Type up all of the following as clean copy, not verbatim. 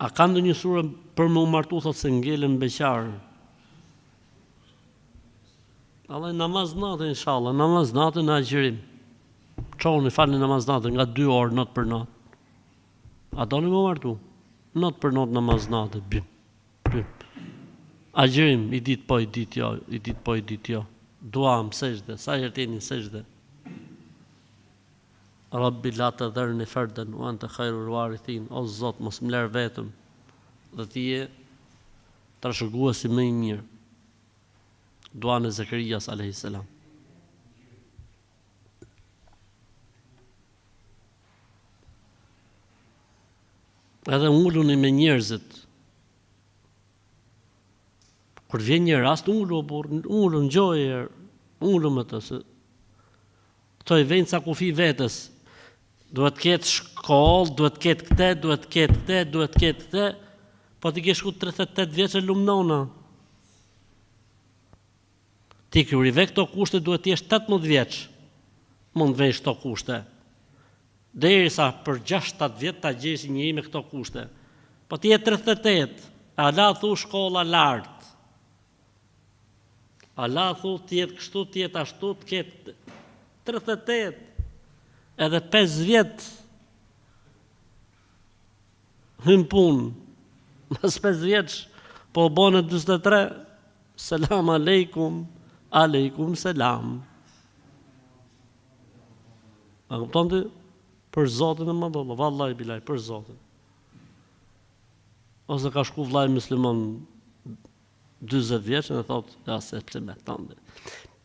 A ka ndonjë sure për më martu thot se ngelen beqar? Allah namaz natë inshallah, namaz natë në agjërim. Çoni falni namaz natë nga 2 orë natë për natë. A doni më martu? Natë për natë namaz natë. Bim. Agjërim i ditë po i ditë jo, i ditë po i ditë jo. Dua më sejdë, sa herë jeni sejdë. Rabbi la të dherni ferden, u anta khairul warithin, o Zot, mos më lërë vetëm, dhe ti je trashëguesi më i mirë. Dua në Zakarias a.s. Edhe ulluni me njerëzit. Kur vjen një rast, ullu në gjoje, ullu me të, se këto i vejnë sa kufi vetës. Duhet ketë shkollë, duhet ketë këte, duhet ketë këte, po ti ke shku 38 vjeç e lumnona. Ti kur i ve këto kushte duhet t'jesh 18 vjeç. Mund vesh këto kushte. Derisa për 6-7 vjet ta gjesh njëri me këto kushte. Po ti je 38, Allah thu shkolla lartë. Allah thu t'jetë kështu, t'jetë ashtu, t'ketë 38. Edhe 5 vjet hyn punë. Mas 5 vjeç po bone 43. Selam aleikum, aleikum selam. A kupton ti? Për Zotin e madhalla, vallahi bilaj, për Zotin. Ose ka shku vllai musliman 40 vjeç e thot, ja se pse me tande.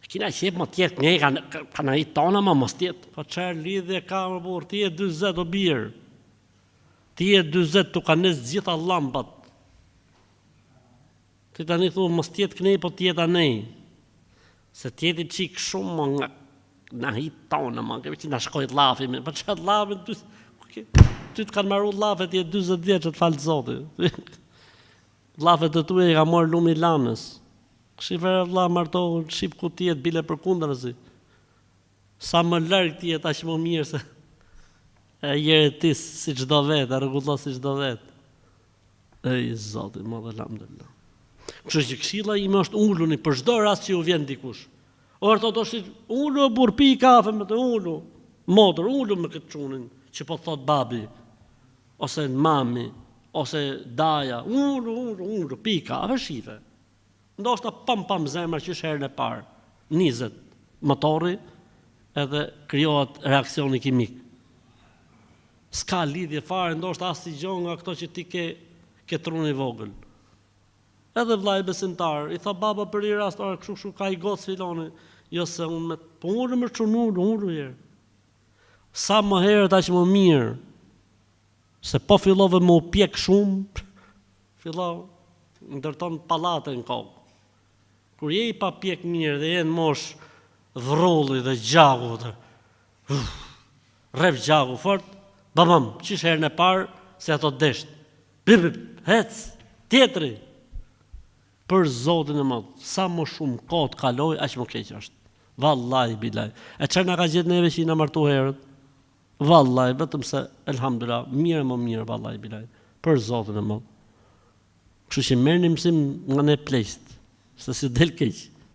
Kina qep më tjetë, ne kanë i tona më mos tjetë. Po çfarë lidhje ka më burr, ti je 40 o birë. Ti je 40, tu kanë nes gjitha llampat. Ti tani thu mos tjetë kënej, po tjetë anej. Se tjeti qik shumë më nga na i tona më, kemi që na shkojt lafi, po çfarë lafin, ty të kanë marru lafet, ti je 40 vjeç, të falë Zoti. Lafet të tuaja ka marrë lumi lanës. Shifër vëlla martohu, shif ku tjetë, bile për kundërzi. Sa më larg tjetë, aq më mirë se e jere tis si çdo vetë, e rregullo si çdo vetë. Ej Zoti, madh alhamdulillah. Kështu që këshilla ime është uluni për çdo rast që ju vjen dikush. Ortodoksi ulu burr pi kafe me të ulu. Motër ulu me këtë çunin që po thot babi ose mami ose daja, ulu pi kafe shife. Ndoshta pam zemër që është herën e parë. Nizet motori edhe krijohet reaksioni kimik. S'ka lidhje fare, ndoshta as si gjë nga këto që ti ke truni vogël. Edhe vllai besimtar, i tha baba për i rast, kështu ka i goc filoni. Jo se unë me po ulë më ulu herë. Sa më herët aq më mirë. Se po fillove më u pjek shumë, fillova ndërton pallate në kokë. Kur je i pa pjek mirë dhe je në mosh vrolli dhe gjaku, rref gjaku fort, babam, qish herën e parë se ato desht. Hec, tjetri. Për Zotin e madh, sa më shumë kohë të kaloj, aq më keq është. Vallahi bilaj. E çfarë na ka gjetë neve që na martu herët? Vallahi, vetëm se elhamdulillah, mirë më mirë vallahi bilaj. Për Zotin e madh. Kështu që merrni mësim nga ne pleqt, se si del keq.